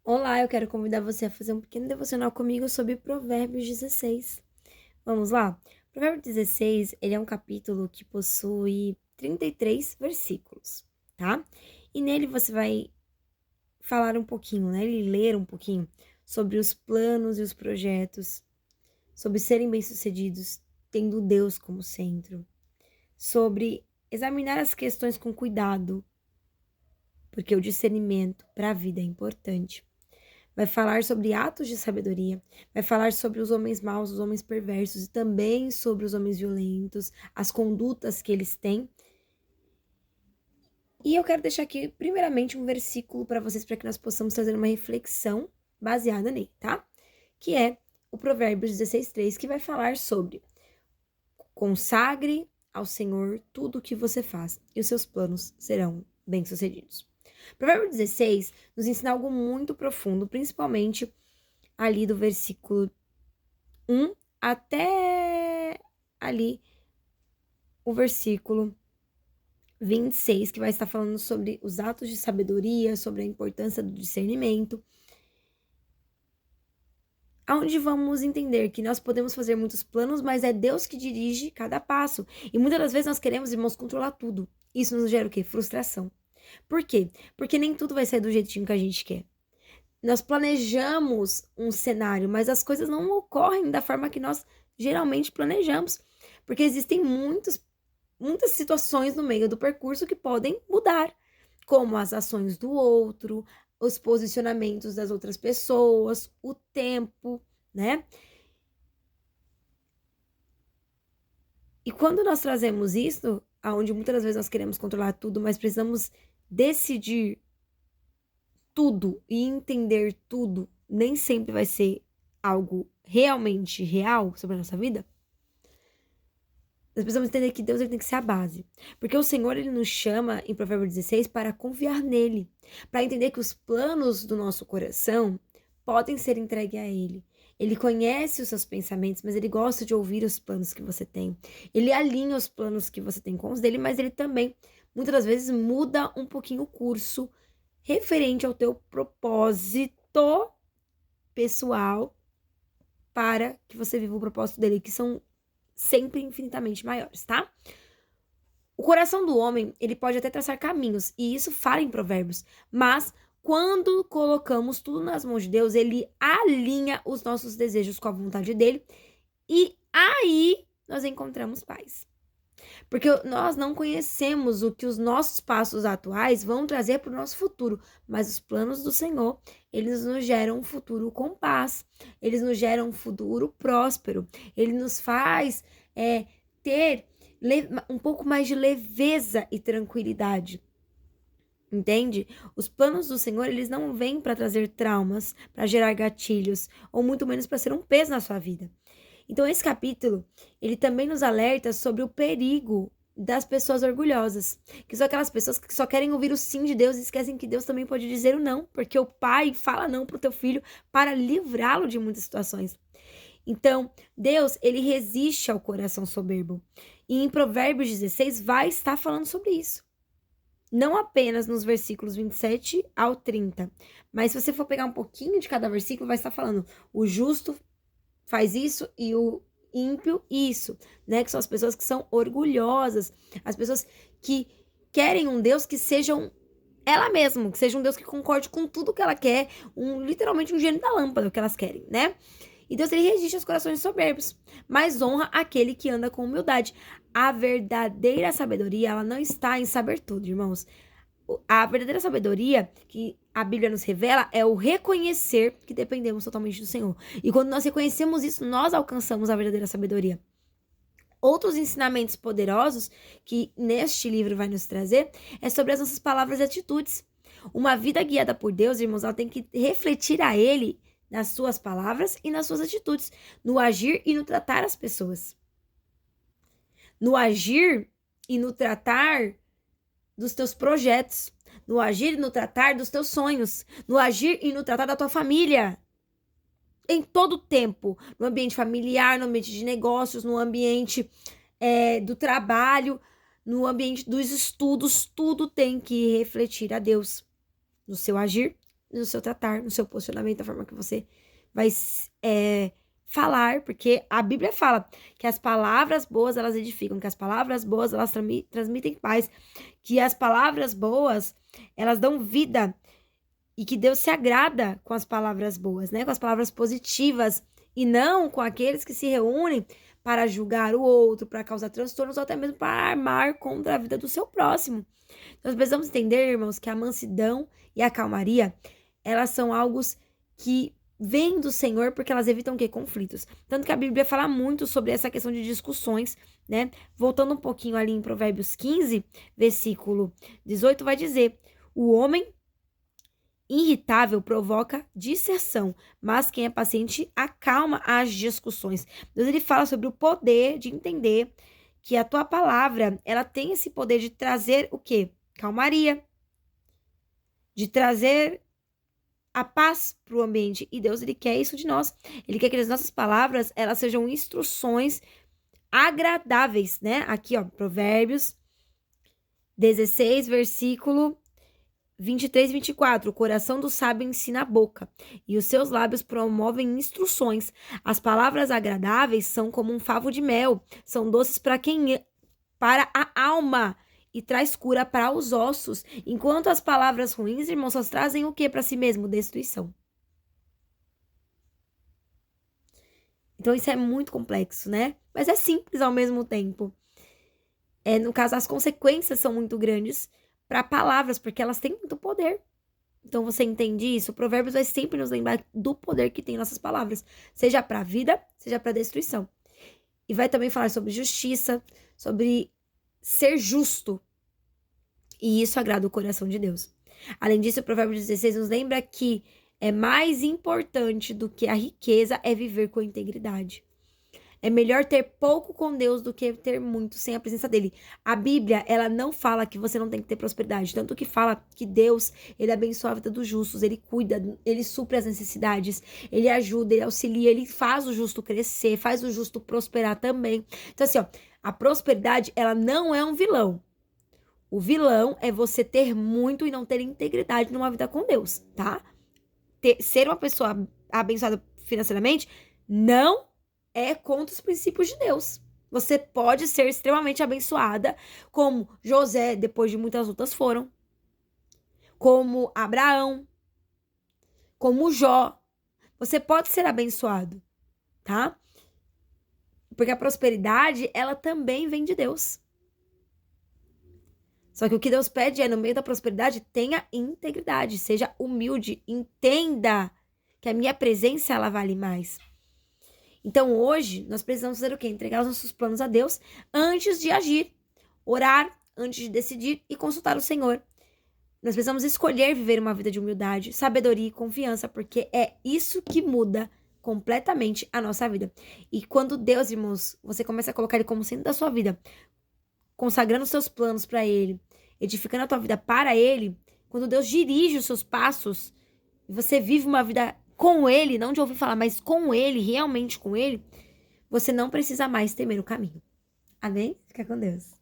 Olá, eu quero convidar você a fazer um pequeno devocional comigo sobre Provérbios 16. Vamos lá? Provérbios 16, ele é um capítulo que possui 33 versículos, tá? E nele você vai falar um pouquinho, né? E ler um pouquinho sobre os planos e os projetos, sobre serem bem-sucedidos, tendo Deus como centro, sobre examinar as questões com cuidado, porque o discernimento para a vida é importante. Vai falar sobre atos de sabedoria, vai falar sobre os homens maus, os homens perversos e também sobre os homens violentos, as condutas que eles têm. E eu quero deixar aqui, primeiramente, um versículo para vocês, para que nós possamos trazer uma reflexão baseada nele, tá? Que é o Provérbios 16:3, que vai falar sobre consagre ao Senhor tudo o que você faz, e os seus planos serão bem-sucedidos. Provérbio 16 nos ensina algo muito profundo, principalmente ali do versículo 1 até ali o versículo 26, que vai estar falando sobre os atos de sabedoria, sobre a importância do discernimento, aonde vamos entender que nós podemos fazer muitos planos, mas é Deus que dirige cada passo. E muitas das vezes nós queremos, irmãos, controlar tudo. Isso nos gera o quê? Frustração. Por quê? Porque nem tudo vai sair do jeitinho que a gente quer. Nós planejamos um cenário, mas as coisas não ocorrem da forma que nós geralmente planejamos, porque existem muitas situações no meio do percurso que podem mudar, como as ações do outro, os posicionamentos das outras pessoas, o tempo, né? E quando nós trazemos isso, aonde muitas das vezes nós queremos controlar tudo, mas precisamos decidir tudo e entender tudo, nem sempre vai ser algo realmente real sobre a nossa vida. Nós precisamos entender que Deus ele tem que ser a base. Porque o Senhor ele nos chama em Provérbios 16 para confiar nele, para entender que os planos do nosso coração podem ser entregues a ele. Ele conhece os seus pensamentos, mas ele gosta de ouvir os planos que você tem. Ele alinha os planos que você tem com os dele, mas ele também, muitas das vezes, muda um pouquinho o curso referente ao teu propósito pessoal para que você viva o propósito dele, que são sempre infinitamente maiores, tá? O coração do homem, ele pode até traçar caminhos, e isso fala em Provérbios, mas quando colocamos tudo nas mãos de Deus, ele alinha os nossos desejos com a vontade dele, e aí nós encontramos paz. Porque nós não conhecemos o que os nossos passos atuais vão trazer para o nosso futuro, mas os planos do Senhor, eles nos geram um futuro com paz, eles nos geram um futuro próspero, ele nos faz ter um pouco mais de leveza e tranquilidade. Entende? Os planos do Senhor, eles não vêm para trazer traumas, para gerar gatilhos, ou muito menos para ser um peso na sua vida. Então, esse capítulo, ele também nos alerta sobre o perigo das pessoas orgulhosas, que são aquelas pessoas que só querem ouvir o sim de Deus e esquecem que Deus também pode dizer o não, porque o pai fala não para o teu filho para livrá-lo de muitas situações. Então, Deus, ele resiste ao coração soberbo. E em Provérbios 16 vai estar falando sobre isso. Não apenas nos versículos 27 ao 30, mas se você for pegar um pouquinho de cada versículo, vai estar falando o justo faz isso e o ímpio isso, né? Que são as pessoas que são orgulhosas, as pessoas que querem um Deus que seja ela mesma, que seja um Deus que concorde com tudo que ela quer, literalmente um gênio da lâmpada, o que elas querem, né? E Deus, ele resiste aos corações soberbos, mas honra aquele que anda com humildade. A verdadeira sabedoria, ela não está em saber tudo, irmãos. A verdadeira sabedoria que a Bíblia nos revela é o reconhecer que dependemos totalmente do Senhor. E quando nós reconhecemos isso, nós alcançamos a verdadeira sabedoria. Outros ensinamentos poderosos que neste livro vai nos trazer é sobre as nossas palavras e atitudes. Uma vida guiada por Deus, irmãos, ela tem que refletir a Ele nas suas palavras e nas suas atitudes, no agir e no tratar as pessoas. No agir e no tratar dos teus projetos, no agir e no tratar dos teus sonhos, no agir e no tratar da tua família. Em todo o tempo, no ambiente familiar, no ambiente de negócios, no ambiente do trabalho, no ambiente dos estudos, tudo tem que refletir a Deus no seu agir, no seu tratar, no seu posicionamento, da forma que você vai falar, porque a Bíblia fala que as palavras boas, elas edificam, que as palavras boas, elas transmitem paz, que as palavras boas, elas dão vida, e que Deus se agrada com as palavras boas, né? Com as palavras positivas, e não com aqueles que se reúnem para julgar o outro, para causar transtornos, ou até mesmo para armar contra a vida do seu próximo. Nós precisamos entender, irmãos, que a mansidão e a calmaria, elas são algo que vêm do Senhor, porque elas evitam o quê? Conflitos. Tanto que a Bíblia fala muito sobre essa questão de discussões, né? Voltando um pouquinho ali em Provérbios 15, versículo 18, vai dizer: o homem irritável provoca disserção, mas quem é paciente acalma as discussões. Deus, ele fala sobre o poder de entender que a tua palavra, ela tem esse poder de trazer o quê? Calmaria, de trazer a paz para o ambiente. E Deus, ele quer isso de nós. Ele quer que as nossas palavras, elas sejam instruções agradáveis, né? Aqui, ó, Provérbios 16, versículo 23 e 24, o coração do sábio ensina a boca, e os seus lábios promovem instruções. As palavras agradáveis são como um favo de mel, são doces para a alma e traz cura para os ossos. Enquanto as palavras ruins, irmãos, só trazem o que para si mesmo? Destruição. Então isso é muito complexo, né? Mas é simples ao mesmo tempo. No caso, as consequências são muito grandes para palavras, porque elas têm muito poder. Então você entende isso? O Provérbios vai sempre nos lembrar do poder que tem nossas palavras, seja para a vida, seja para a destruição. E vai também falar sobre justiça, sobre ser justo. E isso agrada o coração de Deus. Além disso, o Provérbios 16 nos lembra que é mais importante do que a riqueza é viver com integridade. É melhor ter pouco com Deus do que ter muito sem a presença dele. A Bíblia, ela não fala que você não tem que ter prosperidade. Tanto que fala que Deus, ele abençoa a vida dos justos. Ele cuida, ele supre as necessidades. Ele ajuda, ele auxilia, ele faz o justo crescer, faz o justo prosperar também. Então assim, ó, a prosperidade, ela não é um vilão. O vilão é você ter muito e não ter integridade numa vida com Deus, tá? Ser uma pessoa abençoada financeiramente não é contra os princípios de Deus. Você pode ser extremamente abençoada, como José, depois de muitas lutas, foram. Como Abraão. Como Jó. Você pode ser abençoado, tá? Porque a prosperidade, ela também vem de Deus. Só que o que Deus pede é, no meio da prosperidade, tenha integridade, seja humilde, entenda que a minha presença, ela vale mais. Então, hoje, nós precisamos fazer o quê? Entregar os nossos planos a Deus antes de agir, orar antes de decidir e consultar o Senhor. Nós precisamos escolher viver uma vida de humildade, sabedoria e confiança, porque é isso que muda completamente a nossa vida. E quando Deus, irmãos, você começa a colocar Ele como centro da sua vida, consagrando os seus planos para Ele, edificando a tua vida para Ele, quando Deus dirige os seus passos, e você vive uma vida com Ele, não de ouvir falar, mas com Ele, realmente com Ele, você não precisa mais temer o caminho. Amém? Fica com Deus.